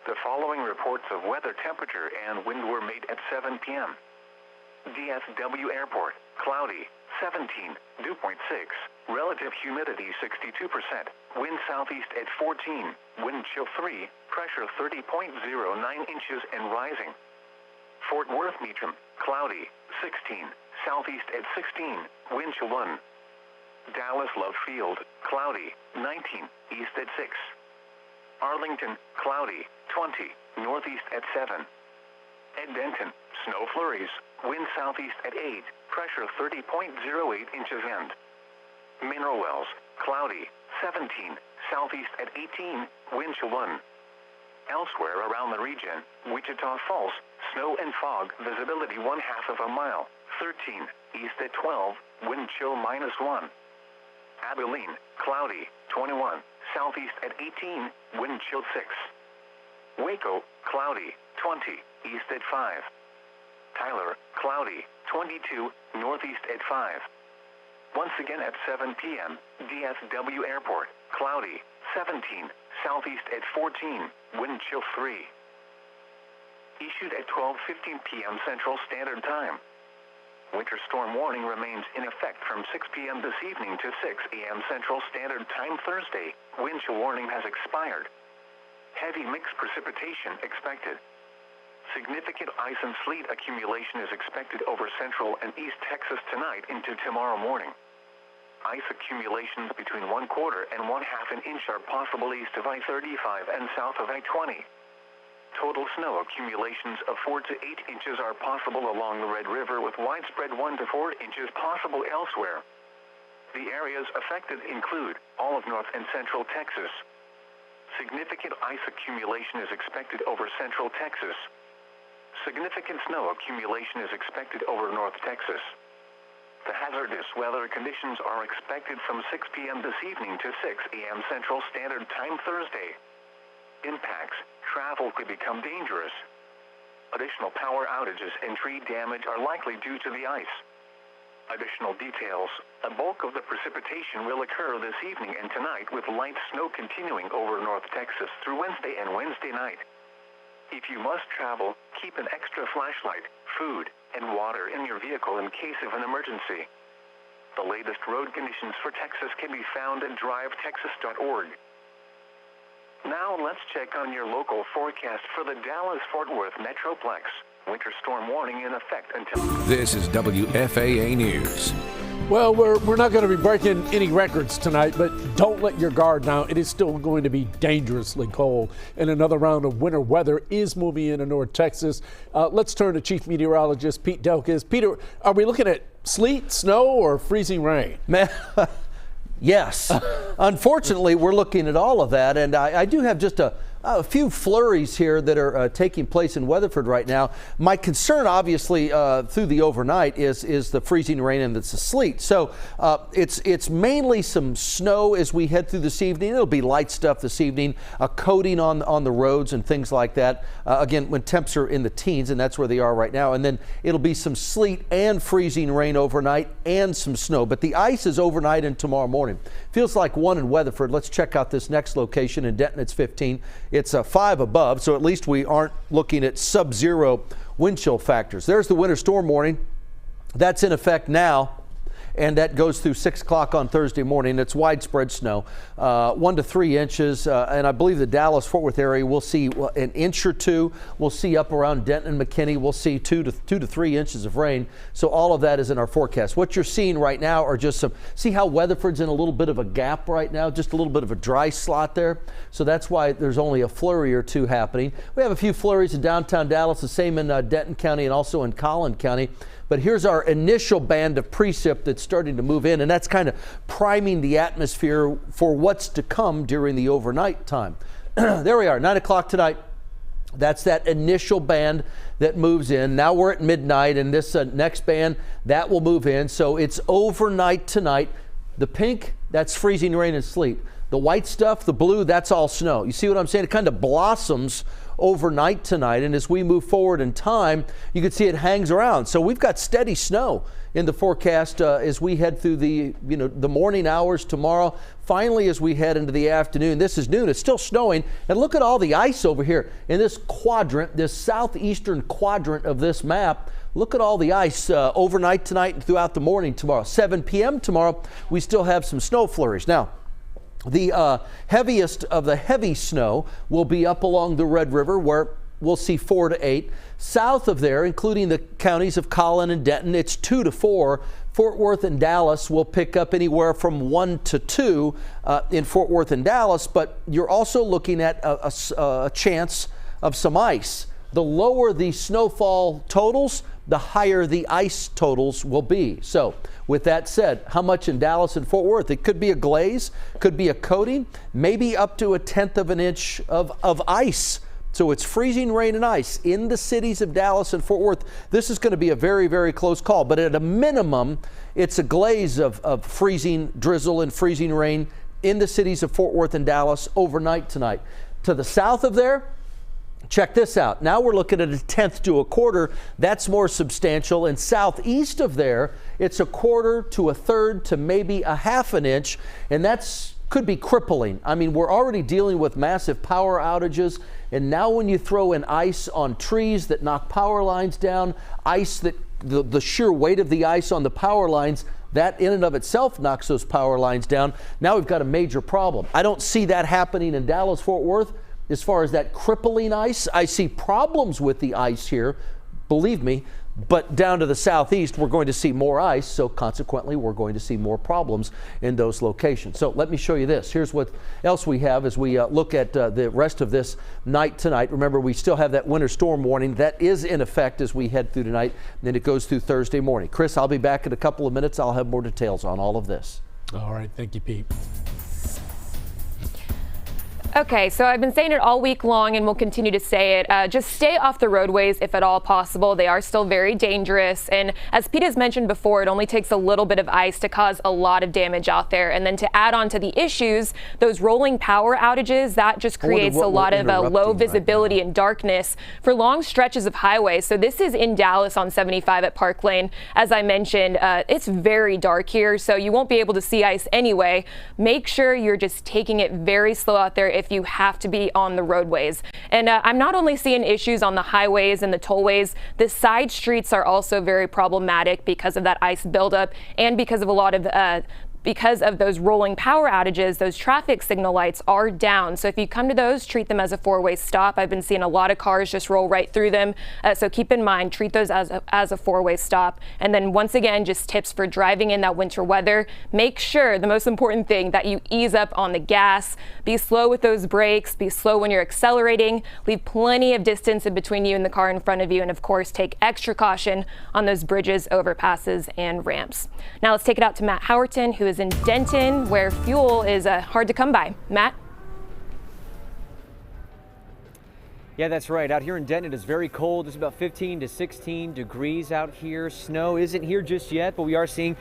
The following reports of weather, temperature, and wind were made at 7 p.m. DFW Airport, cloudy, 17, dew point 6, relative humidity 62%, wind southeast at 14, wind chill 3, pressure 30.09 inches and rising. Fort Worth Meacham, cloudy, 16, southeast at 16, wind chill 1. Dallas Love Field, cloudy, 19, east at 6. Arlington, cloudy, 20, northeast at 7. At Denton, snow flurries, wind southeast at 8, pressure 30.08 inches and. Mineral Wells, cloudy, 17, southeast at 18, wind chill 1. Elsewhere around the region, Wichita Falls, snow and fog, visibility 1/2 of a mile, 13, east at 12, wind chill -1. Abilene, cloudy, 21, southeast at 18, wind chill 6. Waco, cloudy, 20, east at 5. Tyler, cloudy, 22, northeast at 5. Once again at 7 p.m., DFW Airport, cloudy, 17, southeast at 14, wind chill 3. Issued at 12:15 p.m. Central Standard Time. Winter storm warning remains in effect from 6 p.m. this evening to 6 a.m. Central Standard Time Thursday. Wind chill warning has expired. Heavy mixed precipitation expected. Significant ice and sleet accumulation is expected over central and east Texas tonight into tomorrow morning. Ice accumulations between 1/4 and 1/2 an inch are possible east of I-35 and south of I-20. Total snow accumulations of 4 to 8 inches are possible along the Red River, with widespread 1 to 4 inches possible elsewhere. The areas affected include all of north and central Texas. Significant ice accumulation is expected over central Texas. Significant snow accumulation is expected over North Texas. The hazardous weather conditions are expected from 6 p.m. this evening to 6 a.m. Central Standard Time Thursday. Impacts, travel could become dangerous. Additional power outages and tree damage are likely due to the ice. Additional details, a bulk of the precipitation will occur this evening and tonight, with light snow continuing over North Texas through Wednesday and Wednesday night. If you must travel, keep an extra flashlight, food, and water in your vehicle in case of an emergency. The latest road conditions for Texas can be found at drivetexas.org. Now let's check on your local forecast for the Dallas-Fort Worth Metroplex. Winter storm warning in effect until... This is WFAA News. Well, we're not going to be breaking any records tonight, but don't let your guard down. It is still going to be dangerously cold, and another round of winter weather is moving into North Texas. Let's turn to Chief Meteorologist Pete Delkus. Peter, are we looking at sleet, snow, or freezing rain? Man, yes. Unfortunately, we're looking at all of that, and I do have just a few flurries here that are taking place in Weatherford right now. My concern, obviously, through the overnight is the freezing rain and the sleet. So it's mainly some snow as we head through this evening. It'll be light stuff this evening, a coating on the roads and things like that. Again, when temps are in the teens, and that's where they are right now. And then it'll be some sleet and freezing rain overnight and some snow. But the ice is overnight and tomorrow morning. Feels like 1 in Weatherford. Let's check out this next location in Denton. It's 15. It's a 5 above, so at least we aren't looking at sub-zero wind chill factors. There's the winter storm warning. That's in effect now, and that goes through 6 o'clock on Thursday morning. It's widespread snow, 1 to 3 inches, and I believe the Dallas-Fort Worth area will see an inch or two. We'll see up around Denton and McKinney. We'll see 2 to 3 inches of rain. So all of that is in our forecast. What you're seeing right now are just some, see how Weatherford's in a little bit of a gap right now, just a little bit of a dry slot there. So that's why there's only a flurry or two happening. We have a few flurries in downtown Dallas, the same in Denton County and also in Collin County. But here's our initial band of precip that's starting to move in, and that's kind of priming the atmosphere for what's to come during the overnight time. There we are, 9 o'clock tonight. That's that initial band that moves in. Now we're at midnight, and this next band, that will move in. So it's overnight tonight. The pink, that's freezing rain and sleet. The white stuff, the blue, that's all snow. You see what I'm saying? It kind of blossoms overnight tonight, and as we move forward in time, you can see it hangs around. So we've got steady snow in the forecast as we head through the morning hours tomorrow. Finally, as we head into the afternoon, this is noon, it's still snowing, and look at all the ice over here in this quadrant, this southeastern quadrant of this map. Look at all the ice overnight tonight and throughout the morning tomorrow. 7 p.m. tomorrow, we still have some snow flurries. Now, the heaviest of the heavy snow will be up along the Red River, where we'll see 4 to 8. South of there, including the counties of Collin and Denton, it's 2 to 4. Fort Worth and Dallas will pick up anywhere from 1 to 2 in Fort Worth and Dallas, but you're also looking at a chance of some ice. The lower the snowfall totals, the higher the ice totals will be. So with that said, how much in Dallas and Fort Worth? It could be a glaze, could be a coating, maybe up to 1/10 of an inch of ice. So it's freezing rain and ice in the cities of Dallas and Fort Worth. This is going to be a very, very close call. But at a minimum, it's a glaze of freezing drizzle and freezing rain in the cities of Fort Worth and Dallas overnight tonight. To the south of there, check this out. Now we're looking at 1/10 to 1/4. That's more substantial. And southeast of there, it's 1/4 to 1/3 to maybe 1/2 an inch. And that's could be crippling. I mean, we're already dealing with massive power outages. And now when you throw in ice on trees that knock power lines down, ice that the sheer weight of the ice on the power lines, that in and of itself knocks those power lines down. Now we've got a major problem. I don't see that happening in Dallas, Fort Worth. As far as that crippling ice, I see problems with the ice here, believe me, but down to the southeast, we're going to see more ice, so consequently, we're going to see more problems in those locations. So let me show you this. Here's what else we have as we look at the rest of this night tonight. Remember, we still have that winter storm warning that is in effect as we head through tonight, and then it goes through Thursday morning. Chris, I'll be back in a couple of minutes. I'll have more details on all of this. All right, thank you, Pete. Okay, so I've been saying it all week long and we'll continue to say it. Just stay off the roadways if at all possible. They are still very dangerous. And as Pete has mentioned before, it only takes a little bit of ice to cause a lot of damage out there. And then to add on to the issues, those rolling power outages, that just creates a lot of low visibility and darkness for long stretches of highway. So this is in Dallas on 75 at Park Lane. As I mentioned, it's very dark here, so you won't be able to see ice anyway. Make sure you're just taking it very slow out there if you have to be on the roadways. And I'm not only seeing issues on the highways and the tollways, the side streets are also very problematic because of that ice buildup and because of a lot of because of those rolling power outages, those traffic signal lights are down. So if you come to those, treat them as a four-way stop. I've been seeing a lot of cars just roll right through them. So keep in mind, treat those as a four-way stop. And then once again, just tips for driving in that winter weather. Make sure, the most important thing, that you ease up on the gas. Be slow with those brakes. Be slow when you're accelerating. Leave plenty of distance in between you and the car in front of you. And of course, take extra caution on those bridges, overpasses, and ramps. Now let's take it out to Matt Howerton, who is in Denton, where fuel is hard to come by. Matt? Yeah, that's right. Out here in Denton, it's very cold. It's about 15 to 16 degrees out here. Snow isn't here just yet, but we are seeing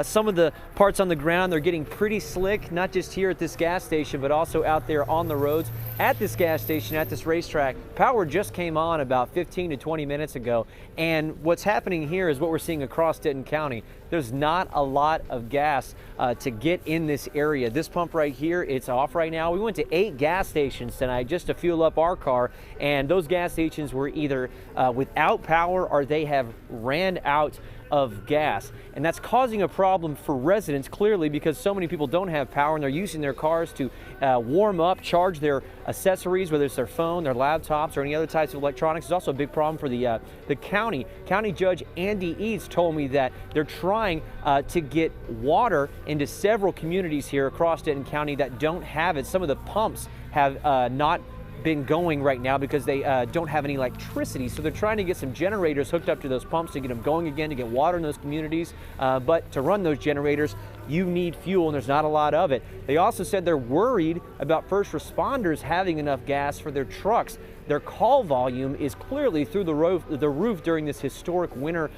some of the parts on the ground. They're getting pretty slick, not just here at this gas station, but also out there on the roads. At this gas station, at this racetrack, power just came on about 15 to 20 minutes ago. And what's happening here is what we're seeing across Denton County. There's not a lot of gas to get in this area. This pump right here, it's off right now. We went to 8 gas stations tonight just to fuel up our car, and those gas stations were either without power or they have ran out of gas. And that's causing a problem for residents, clearly, because so many people don't have power and they're using their cars to warm up, charge their accessories, whether it's their phone, their laptops, or any other types of electronics. It's also a big problem for the county. County Judge Andy Eads told me that they're trying to get water into several communities here across Denton County that don't have it. Some of the pumps have not been going right now because they don't have any electricity, so they're trying to get some generators hooked up to those pumps to get them going again, to get water in those communities, but to run those generators you need fuel, and there's not a lot of it. They also said they're worried about first responders having enough gas for their trucks. their call volume is clearly through the roof during this historic winter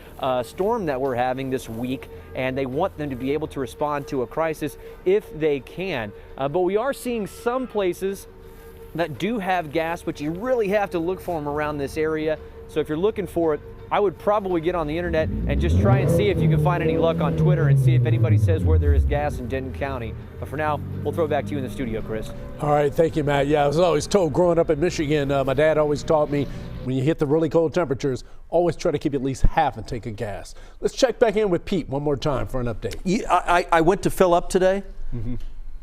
storm that we're having this week, and they want them to be able to respond to a crisis if they can. But we are seeing some places that do have gas, but you really have to look for them around this area. So if you're looking for it, I would probably get on the internet and just try and see if you can find any luck on Twitter and see if anybody says where there is gas in Denton County. But for now, we'll throw it back to you in the studio, Chris. All right, thank you, Matt. Yeah, I was always told growing up in Michigan, my dad always taught me when you hit the really cold temperatures, always try to keep at least half a tank of gas. Let's check back in with Pete one more time for an update. Yeah, I went to fill up today.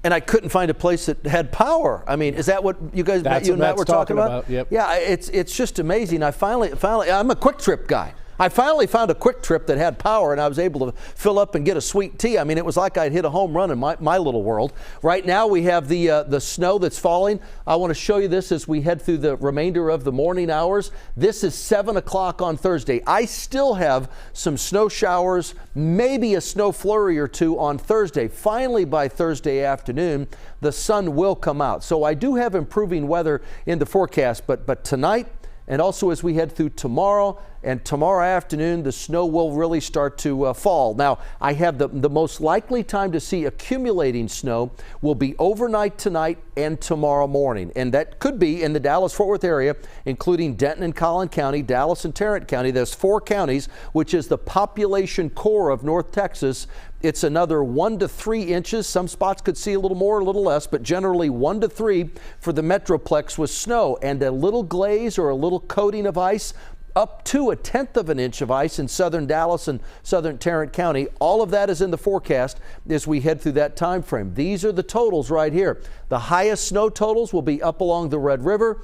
And I couldn't find a place that had power. I mean, is that what you guys, you and Matt were talking about? Yep. Yeah, it's just amazing. I finally, I'm a Quick Trip guy. I finally found a Quick Trip that had power, and I was able to fill up and get a sweet tea. I mean, it was like I'd hit a home run in my little world. Right now, we have the snow that's falling. I want to show you this as we head through the remainder of the morning hours. This is 7 o'clock on Thursday. I still have some snow showers, maybe a snow flurry or two on Thursday. Finally, by Thursday afternoon, the sun will come out. So I do have improving weather in the forecast, but tonight, and also as we head through tomorrow and tomorrow afternoon, the snow will really start to fall. Now, I have the most likely time to see accumulating snow will be overnight tonight and tomorrow morning. And that could be in the Dallas-Fort Worth area, including Denton and Collin County, Dallas and Tarrant County. There's 4 counties, which is the population core of North Texas. It's another 1 to 3 inches. Some spots could see a little more, a little less, but generally 1 to 3 for the Metroplex with snow and a little glaze or a little coating of ice, up to 1/10 of an inch of ice in southern Dallas and southern Tarrant County. All of that is in the forecast as we head through that time frame. These are the totals right here. The highest snow totals will be up along the Red River,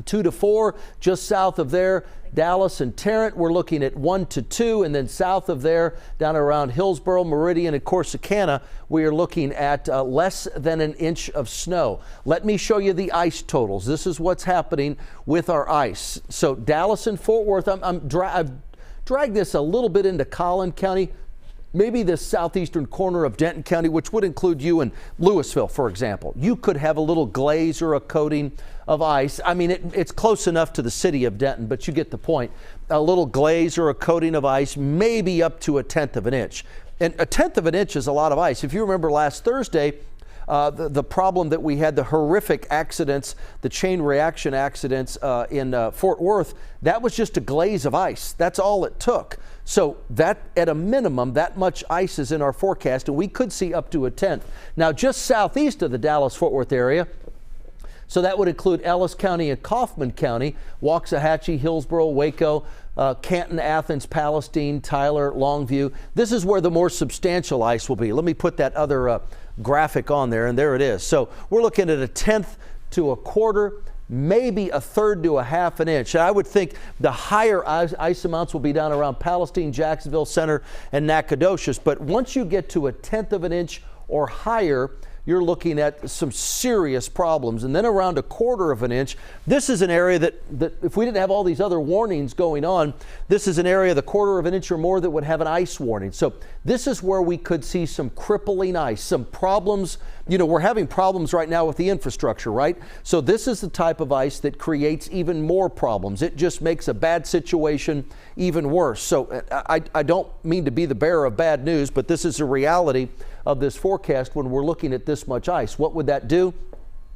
2 to 4 just south of there. Dallas and Tarrant, we're looking at 1 to 2, and then south of there, down around Hillsboro, Meridian, and Corsicana, we are looking at less than an inch of snow. Let me show you the ice totals. This is what's happening with our ice. So Dallas and Fort Worth, I've dragged this a little bit into Collin County, maybe the southeastern corner of Denton County, which would include you and Louisville, for example. You could have a little glaze or a coating of ice. I mean, it's close enough to the city of Denton, but you get the point. A little glaze or a coating of ice, maybe up to 1/10 of an inch. And 1/10 of an inch is a lot of ice. If you remember last Thursday, the problem that we had, the horrific accidents, the chain reaction accidents in Fort Worth, that was just a glaze of ice. That's all it took. So that, at a minimum, that much ice is in our forecast, and we could see up to 1/10. Now, just southeast of the Dallas-Fort Worth area, so that would include Ellis County and Kaufman County, Waxahachie, Hillsboro, Waco, Canton, Athens, Palestine, Tyler, Longview. This is where the more substantial ice will be. Let me put that other graphic on there, and there it is. So we're looking at 1/10 to 1/4, maybe 1/3 to 1/2 an inch. I would think the higher ice amounts will be down around Palestine, Jacksonville Center, and Nacogdoches. But once you get to 1/10 of an inch or higher, you're looking at some serious problems. And then around 1/4 of an inch, this is an area that if we didn't have all these other warnings going on, this is an area, the 1/4 of an inch or more, that would have an ice warning. So this is where we could see some crippling ice, some problems. You know, we're having problems right now with the infrastructure, right? So this is the type of ice that creates even more problems. It just makes a bad situation even worse. So I don't mean to be the bearer of bad news, but this is a reality of this forecast when we're looking at this much ice. What would that do?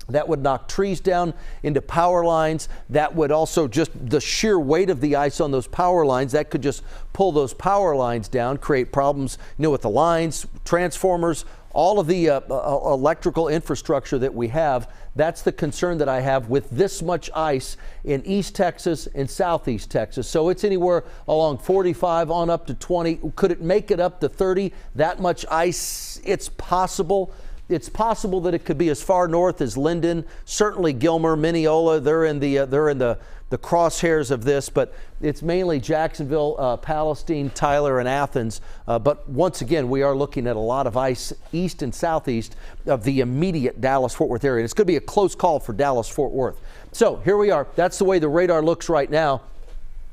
That would knock trees down into power lines. That would also, just the sheer weight of the ice on those power lines, that could just pull those power lines down, create problems, you know, with the lines, transformers, all of the electrical infrastructure that we have. That's the concern that I have with this much ice in East Texas and Southeast Texas. So it's anywhere along 45 on up to 20. Could it make it up to 30? That much ice, it's possible. It's possible that it could be as far north as Linden, certainly Gilmer, Mineola. They're in the crosshairs of this, but it's mainly Jacksonville, Palestine, Tyler, and Athens. But once again, we are looking at a lot of ice east and southeast of the immediate Dallas-Fort Worth area. And it's going to be a close call for Dallas-Fort Worth. So here we are. That's the way the radar looks right now.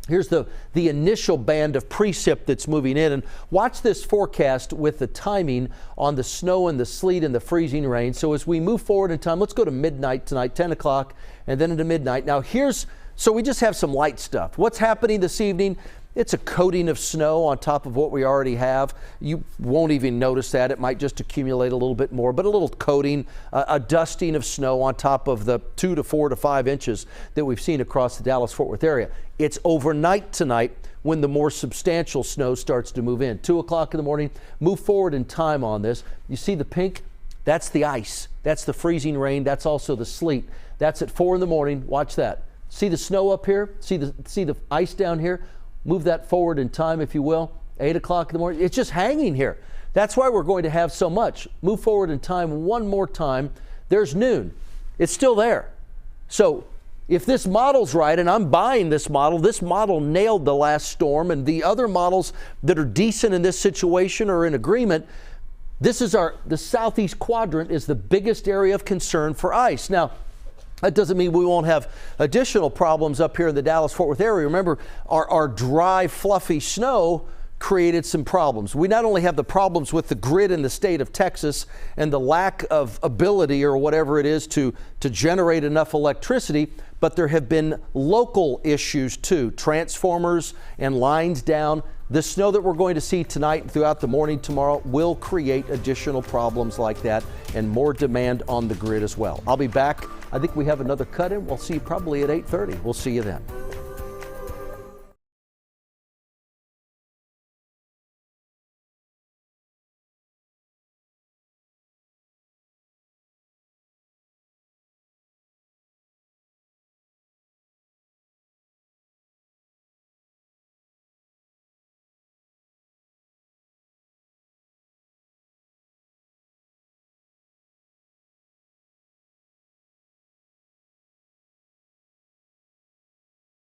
Here's the initial band of precip that's moving in. And watch this forecast with the timing on the snow and the sleet and the freezing rain. So as we move forward in time, let's go to midnight tonight, 10 o'clock, and then into midnight. Now so we just have some light stuff. What's happening this evening? It's a coating of snow on top of what we already have. You won't even notice that. It might just accumulate a little bit more, but a little coating, a dusting of snow on top of the 2 to 4 to 5 inches that we've seen across the Dallas-Fort Worth area. It's overnight tonight when the more substantial snow starts to move in. 2 o'clock in the morning, move forward in time on this. You see the pink? That's the ice. That's the freezing rain. That's also the sleet. That's at 4 in the morning. Watch that. See the snow up here? See the ice down here? Move that forward in time, if you will. 8 o'clock in the morning. It's just hanging here. That's why we're going to have so much. Move forward in time one more time. There's noon. It's still there. So if this model's right, and I'm buying this model nailed the last storm, and the other models that are decent in this situation are in agreement. This is the southeast quadrant is the biggest area of concern for ice. Now, that doesn't mean we won't have additional problems up here in the Dallas-Fort Worth area. Remember, our dry, fluffy snow created some problems. We not only have the problems with the grid in the state of Texas and the lack of ability or whatever it is to generate enough electricity, but there have been local issues too. Transformers and lines down. The snow that we're going to see tonight and throughout the morning tomorrow will create additional problems like that and more demand on the grid as well. I'll be back. I think we have another cut-in. We'll see you probably at 8:30. We'll see you then.